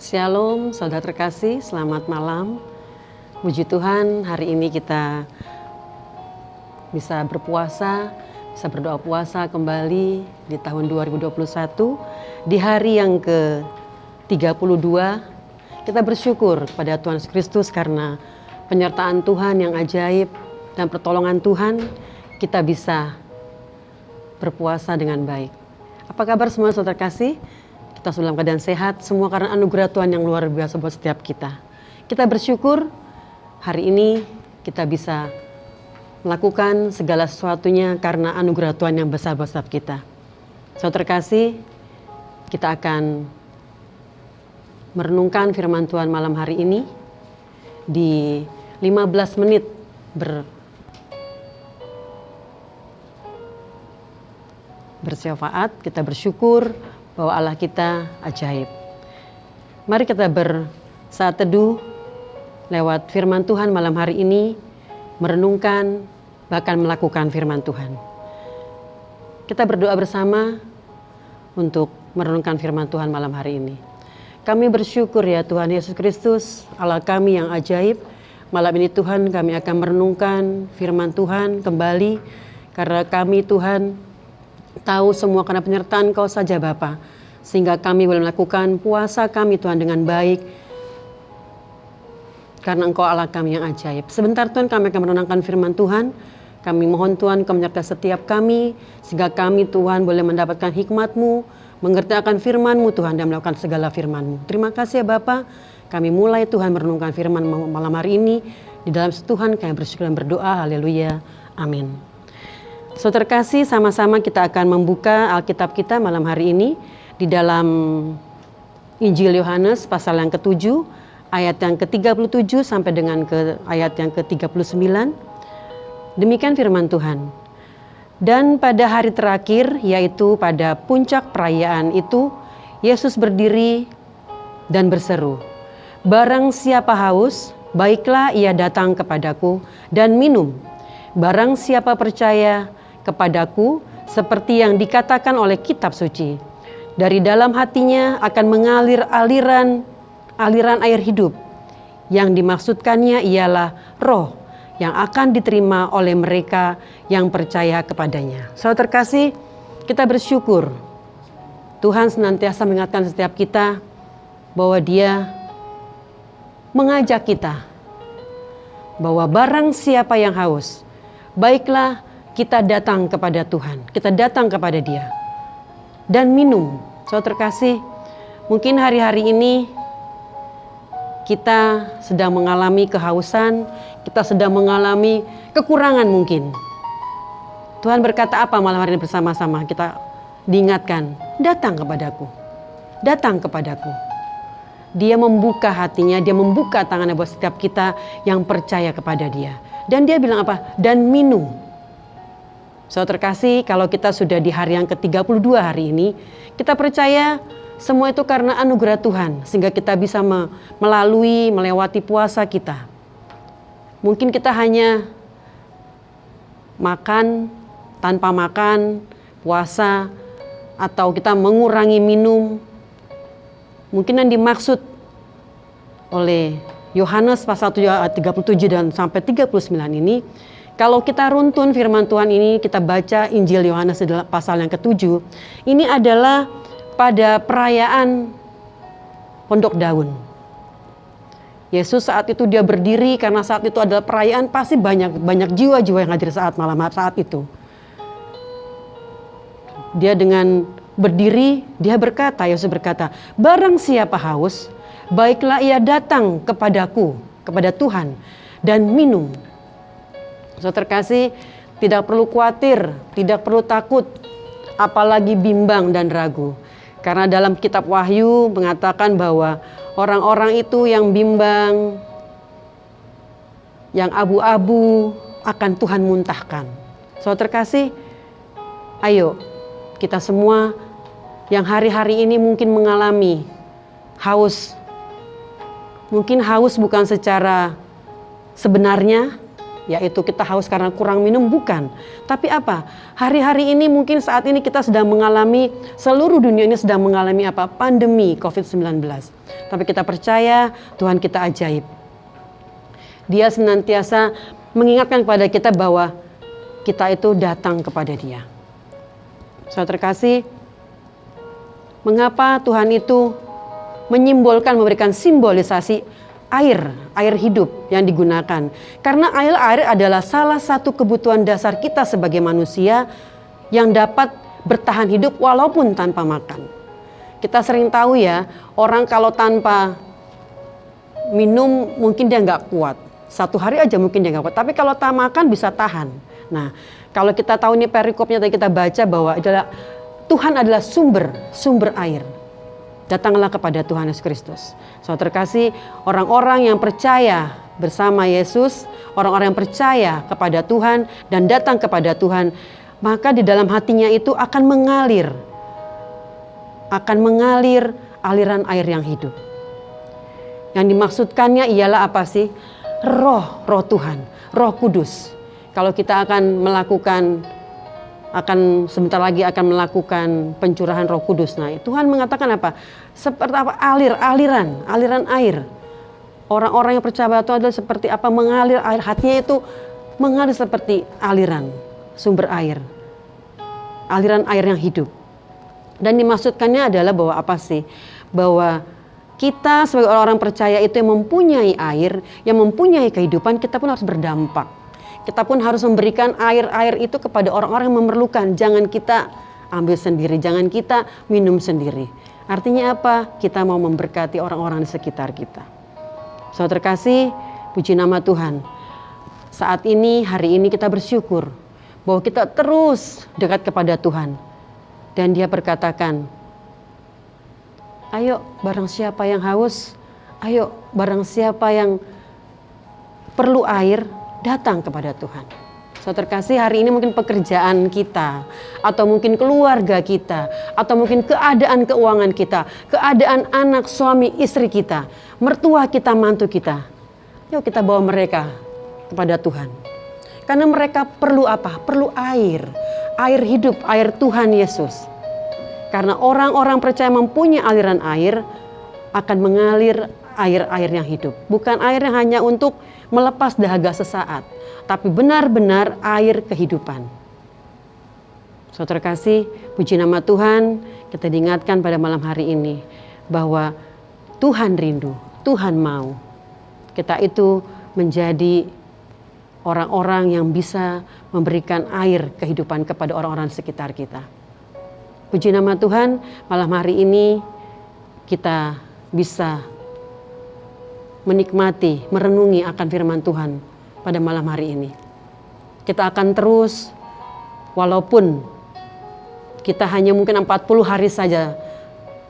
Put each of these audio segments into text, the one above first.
Shalom, saudara terkasih, selamat malam. Puji Tuhan, hari ini kita bisa berpuasa, bisa berdoa puasa kembali di tahun 2021. Di hari yang ke-32, kita bersyukur kepada Tuhan Yesus Kristus karena penyertaan Tuhan yang ajaib dan pertolongan Tuhan, kita bisa berpuasa dengan baik. Apa kabar semua saudara terkasih? Kita sudah dalam keadaan sehat, semua karena anugerah Tuhan yang luar biasa buat setiap kita. Kita bersyukur hari ini kita bisa melakukan segala sesuatunya karena anugerah Tuhan yang besar buat setiap kita. Saudara terkasih, kita akan merenungkan firman Tuhan malam hari ini di 15 menit bersyafaat. Kita bersyukur bahwa Allah kita ajaib. Mari kita bersaat teduh lewat firman Tuhan malam hari ini, merenungkan bahkan melakukan firman Tuhan. Kita berdoa bersama untuk merenungkan firman Tuhan malam hari ini. Kami bersyukur ya Tuhan Yesus Kristus, Allah kami yang ajaib. Malam ini Tuhan kami akan merenungkan firman Tuhan kembali, karena kami Tuhan tahu semua karena penyertaan Kau saja Bapa, sehingga kami boleh melakukan puasa kami Tuhan dengan baik, karena Engkau Allah kami yang ajaib. Sebentar Tuhan kami akan merenungkan firman Tuhan. Kami mohon Tuhan Kau menyertai setiap kami, sehingga kami Tuhan boleh mendapatkan hikmat-Mu, mengerti akan firman-Mu Tuhan, dan melakukan segala firman-Mu. Terima kasih ya Bapa. Kami mulai Tuhan merenungkan firman malam hari ini. Di dalam Tuhan kami bersyukur dan berdoa. Haleluya. Amin. Saudara terkasih, sama-sama kita akan membuka Alkitab kita malam hari ini di dalam Injil Yohanes pasal yang ke-7 ayat yang ke-37 sampai dengan ayat yang ke-39. Demikian firman Tuhan. Dan pada hari terakhir, yaitu pada puncak perayaan itu, Yesus berdiri dan berseru, "Barang siapa haus, baiklah ia datang kepadaku dan minum. Barang siapa percaya kepadaku, seperti yang dikatakan oleh kitab suci, dari dalam hatinya akan mengalir aliran air hidup. Yang dimaksudkannya ialah roh yang akan diterima oleh mereka yang percaya kepadanya." Saudara terkasih, kita bersyukur Tuhan senantiasa mengingatkan setiap kita bahwa Dia mengajak kita bahwa barang siapa yang haus, baiklah kita datang kepada Tuhan, kita datang kepada Dia dan minum. Saudara terkasih, mungkin hari-hari ini kita sedang mengalami kehausan, kita sedang mengalami kekurangan mungkin. Tuhan berkata apa malam hari ini bersama-sama? Kita diingatkan, datang kepadaku, datang kepadaku. Dia membuka hatinya, Dia membuka tangannya buat setiap kita yang percaya kepada Dia. Dan Dia bilang apa? Dan minum. Saudara terkasih, kalau kita sudah di hari yang ke-32 hari ini, kita percaya semua itu karena anugerah Tuhan, sehingga kita bisa melewati puasa kita. Mungkin kita hanya makan, tanpa makan, puasa, atau kita mengurangi minum. Mungkin yang dimaksud oleh Yohanes pasal 7 ayat 37 dan sampai 39 ini, kalau kita runtun firman Tuhan ini, kita baca Injil Yohanes pasal yang ke-7, ini adalah pada perayaan Pondok Daun. Yesus saat itu Dia berdiri, karena saat itu adalah perayaan, pasti banyak jiwa-jiwa yang hadir saat itu. Dia dengan berdiri, Dia berkata, Yesus berkata, "Barang siapa haus, baiklah ia datang kepadaku," kepada Tuhan, "dan minum." Saudara terkasih, tidak perlu khawatir, tidak perlu takut, apalagi bimbang dan ragu. Karena dalam kitab Wahyu mengatakan bahwa orang-orang itu yang bimbang, yang abu-abu akan Tuhan muntahkan. Saudara terkasih, ayo kita semua yang hari-hari ini mungkin mengalami haus. Mungkin haus bukan secara sebenarnya, yaitu kita haus karena kurang minum, bukan. Tapi apa? Hari-hari ini mungkin saat ini kita sedang mengalami, seluruh dunia ini sedang mengalami apa? Pandemi COVID-19. Tapi kita percaya Tuhan kita ajaib. Dia senantiasa mengingatkan kepada kita bahwa kita itu datang kepada Dia. Saudara terkasih, mengapa Tuhan itu menyimbolkan, memberikan simbolisasi air hidup yang digunakan? Karena air adalah salah satu kebutuhan dasar kita sebagai manusia yang dapat bertahan hidup walaupun tanpa makan. Kita sering tahu ya, orang kalau tanpa minum mungkin dia nggak kuat. 1 hari aja mungkin dia nggak kuat, tapi kalau tak makan bisa tahan. Nah, kalau kita tahu ini perikopnya tadi kita baca bahwa Tuhan adalah sumber air. Datanglah kepada Tuhan Yesus Kristus. Saudara terkasih, orang-orang yang percaya bersama Yesus, orang-orang yang percaya kepada Tuhan dan datang kepada Tuhan, maka di dalam hatinya itu akan mengalir aliran air yang hidup. Yang dimaksudkannya ialah apa sih? Roh Tuhan, Roh Kudus. Kalau kita sebentar lagi akan melakukan pencurahan Roh Kudus. Nah, Tuhan mengatakan apa? Seperti apa? Aliran air. Orang-orang yang percaya itu adalah seperti apa? Mengalir air, hatinya itu mengalir seperti aliran, sumber air. Aliran air yang hidup. Dan dimaksudkannya adalah bahwa apa sih? Bahwa kita sebagai orang-orang percaya itu yang mempunyai air, yang mempunyai kehidupan, kita pun harus berdampak. Kita pun harus memberikan air itu kepada orang-orang yang memerlukan. Jangan kita ambil sendiri, jangan kita minum sendiri. Artinya apa? Kita mau memberkati orang-orang di sekitar kita. Saudara terkasih, puji nama Tuhan. Saat ini, hari ini kita bersyukur bahwa kita terus dekat kepada Tuhan. Dan Dia berkatakan, ayo barang siapa yang haus, ayo barang siapa yang perlu air, datang kepada Tuhan. Saudara terkasih, hari ini mungkin pekerjaan kita, atau mungkin keluarga kita, atau mungkin keadaan keuangan kita, keadaan anak, suami, istri kita, mertua kita, mantu kita. Yuk kita bawa mereka kepada Tuhan. Karena mereka perlu apa? Perlu air. Air hidup, air Tuhan Yesus. Karena orang-orang percaya mempunyai aliran air, akan mengalir air-air yang hidup. Bukan air yang hanya untuk melepas dahaga sesaat, tapi benar-benar air kehidupan. Saudara kasih, puji nama Tuhan, kita diingatkan pada malam hari ini bahwa Tuhan rindu, Tuhan mau kita itu menjadi orang-orang yang bisa memberikan air kehidupan kepada orang-orang di sekitar kita. Puji nama Tuhan, malam hari ini kita bisa menikmati, merenungi akan firman Tuhan pada malam hari ini. Kita akan terus, walaupun kita hanya mungkin 40 hari saja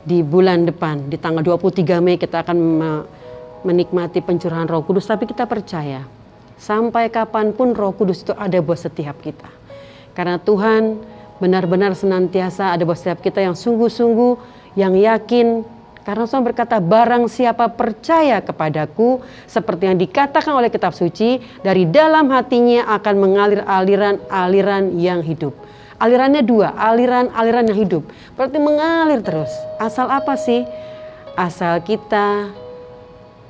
di bulan depan, di tanggal 23 Mei kita akan menikmati pencurahan Roh Kudus, tapi kita percaya sampai kapanpun Roh Kudus itu ada buat setiap kita. Karena Tuhan benar-benar senantiasa ada buat setiap kita yang sungguh-sungguh, yang yakin. Karena Tuhan berkata, barang siapa percaya kepadaku, seperti yang dikatakan oleh kitab suci, dari dalam hatinya akan mengalir aliran-aliran yang hidup. Alirannya 2, aliran-aliran yang hidup. Berarti mengalir terus. Asal apa sih? Asal kita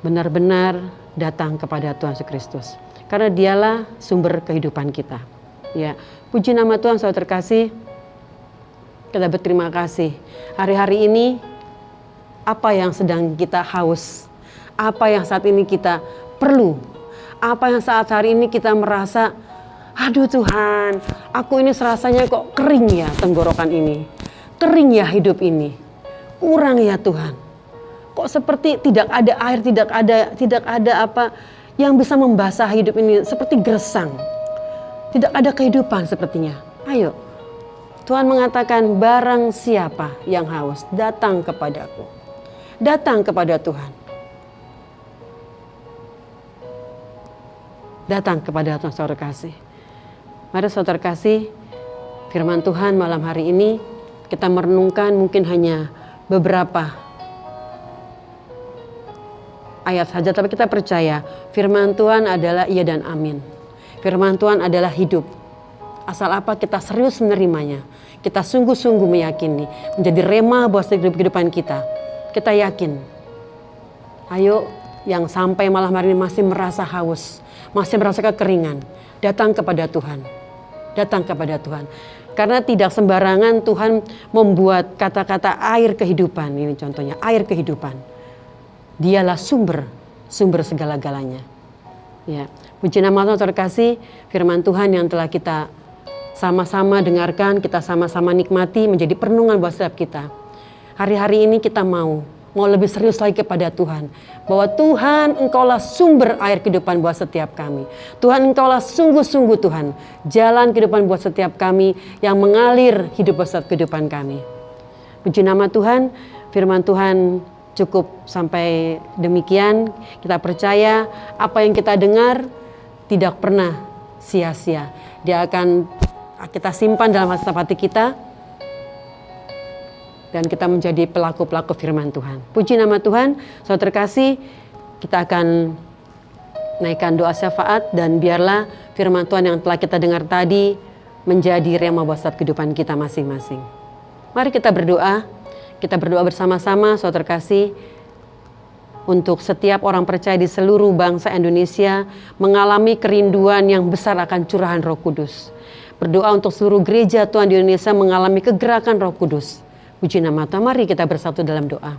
benar-benar datang kepada Tuhan Yesus Kristus. Karena Dialah sumber kehidupan kita. Ya, puji nama Tuhan, saudara terkasih. Kita berterima kasih. Hari-hari ini apa yang sedang kita haus, apa yang saat ini kita perlu, apa yang saat hari ini kita merasa, aduh Tuhan, aku ini serasanya kok kering ya tenggorokan ini, kering ya hidup ini, kurang ya Tuhan, kok seperti tidak ada air, tidak ada apa yang bisa membasah hidup ini, seperti gersang, tidak ada kehidupan sepertinya. Ayo, Tuhan mengatakan, barang siapa yang haus, datang kepadaku. Datang kepada Tuhan. Datang kepada Tuhan, saudara kasih. Mari saudara kasih, firman Tuhan malam hari ini kita merenungkan mungkin hanya beberapa ayat saja, tapi kita percaya firman Tuhan adalah iya dan amin. Firman Tuhan adalah hidup. Asal apa kita serius menerimanya. Kita sungguh-sungguh meyakini. Menjadi rema buat kehidupan kita. Kita yakin. Ayo yang sampai malam hari ini masih merasa haus. Masih merasa kekeringan. Datang kepada Tuhan. Datang kepada Tuhan. Karena tidak sembarangan Tuhan membuat kata-kata air kehidupan. Ini contohnya air kehidupan. Dialah sumber segala-galanya. Ya, puji nama Tuhan terkasih, firman Tuhan yang telah kita sama-sama dengarkan, kita sama-sama nikmati menjadi perenungan buat setiap kita. Hari-hari ini kita mau lebih serius lagi kepada Tuhan. Bahwa Tuhan, Engkaulah sumber air kehidupan buat setiap kami. Tuhan, Engkaulah sungguh-sungguh Tuhan, jalan kehidupan buat setiap kami yang mengalir hidup buat setiap kehidupan kami. Puji nama Tuhan, firman Tuhan cukup sampai demikian. Kita percaya apa yang kita dengar tidak pernah sia-sia. Dia akan kita simpan dalam hati kita. Dan kita menjadi pelaku-pelaku firman Tuhan. Puji nama Tuhan, saudara terkasih, kita akan naikkan doa syafaat dan biarlah firman Tuhan yang telah kita dengar tadi menjadi rema buat setiap kehidupan kita masing-masing. Mari kita berdoa bersama-sama saudara terkasih, untuk setiap orang percaya di seluruh bangsa Indonesia mengalami kerinduan yang besar akan curahan Roh Kudus. Berdoa untuk seluruh gereja Tuhan di Indonesia mengalami kegerakan Roh Kudus. Puji nama Tuhan, mari kita bersatu dalam doa.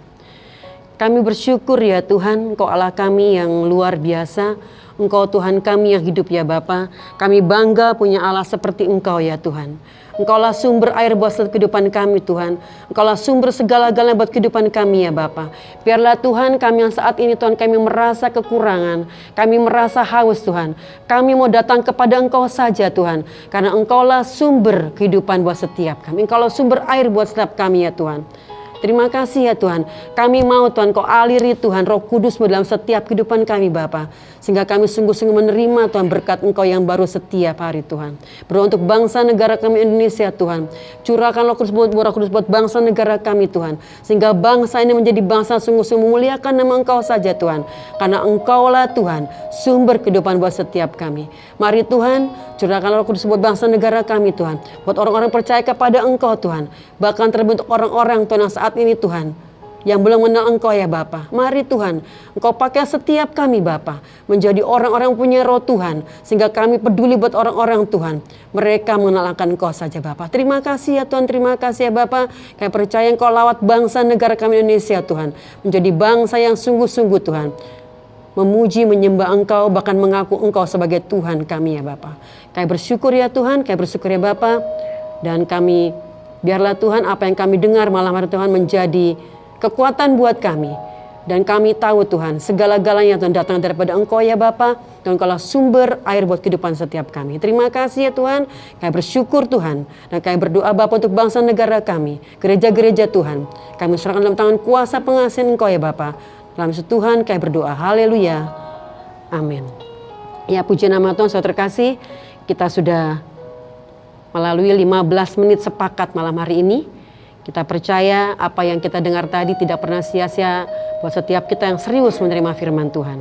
Kami bersyukur ya Tuhan, Engkau Allah kami yang luar biasa. Engkau Tuhan kami yang hidup ya Bapa. Kami bangga punya Allah seperti Engkau ya Tuhan. Engkaulah sumber air buat kehidupan kami Tuhan. Engkaulah sumber segala-galanya buat kehidupan kami ya Bapa. Biarlah Tuhan kami yang saat ini Tuhan kami merasa kekurangan. Kami merasa haus Tuhan. Kami mau datang kepada Engkau saja Tuhan. Karena Engkaulah sumber kehidupan buat setiap kami. Engkaulah sumber air buat setiap kami ya Tuhan. Terima kasih ya Tuhan. Kami mau Tuhan Kau aliri Tuhan Roh Kudus dalam setiap kehidupan kami Bapa. Sehingga kami sungguh-sungguh menerima Tuhan berkat Engkau yang baru setiap hari Tuhan. Berdoa untuk bangsa negara kami Indonesia Tuhan. Curahkan Roh Kudus buat bangsa negara kami Tuhan. Sehingga bangsa ini menjadi bangsa sungguh-sungguh memuliakan nama Engkau saja Tuhan. Karena Engkaulah Tuhan sumber kehidupan buat setiap kami. Mari Tuhan curahkan Roh Kudus buat bangsa negara kami Tuhan. Buat orang-orang percaya kepada Engkau Tuhan. Bahkan terbentuk orang-orang Tuhan yang saat ini Tuhan yang belum mengenal Engkau ya Bapa. Mari Tuhan, Engkau pakai setiap kami Bapa menjadi orang-orang yang punya roh Tuhan. Sehingga kami peduli buat orang-orang Tuhan. Mereka mengenalkan Engkau saja Bapa. Terima kasih ya Tuhan, terima kasih ya Bapa. Kami percaya Engkau lawat bangsa negara kami Indonesia Tuhan. Menjadi bangsa yang sungguh-sungguh Tuhan. Memuji, menyembah Engkau, bahkan mengaku Engkau sebagai Tuhan kami ya Bapa. Kami bersyukur ya Tuhan, kami bersyukur ya Bapa. Dan kami, biarlah Tuhan apa yang kami dengar malam hari Tuhan menjadi kekuatan buat kami. Dan kami tahu Tuhan, segala-galanya Tuhan datang daripada Engkau ya Bapa. Dan Engkaulah sumber air buat kehidupan setiap kami. Terima kasih ya Tuhan, kami bersyukur Tuhan. Dan kami berdoa Bapa untuk bangsa negara kami, gereja-gereja Tuhan. Kami serahkan dalam tangan kuasa pengasihan Engkau ya Bapa. Dalam Tuhan kami berdoa, haleluya, amin. Ya puji nama Tuhan, saudara terkasih, kita sudah melalui 15 menit sepakat malam hari ini. Kita percaya apa yang kita dengar tadi tidak pernah sia-sia buat setiap kita yang serius menerima firman Tuhan.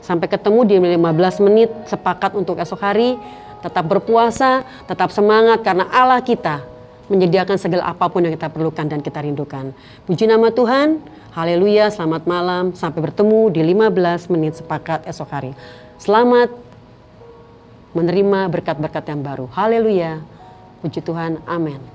Sampai ketemu di 15 menit sepakat untuk esok hari. Tetap berpuasa, tetap semangat karena Allah kita menyediakan segala apapun yang kita perlukan dan kita rindukan. Puji nama Tuhan, haleluya, selamat malam. Sampai bertemu di 15 menit sepakat esok hari. Selamat menerima berkat-berkat yang baru. Haleluya, puji Tuhan, amin.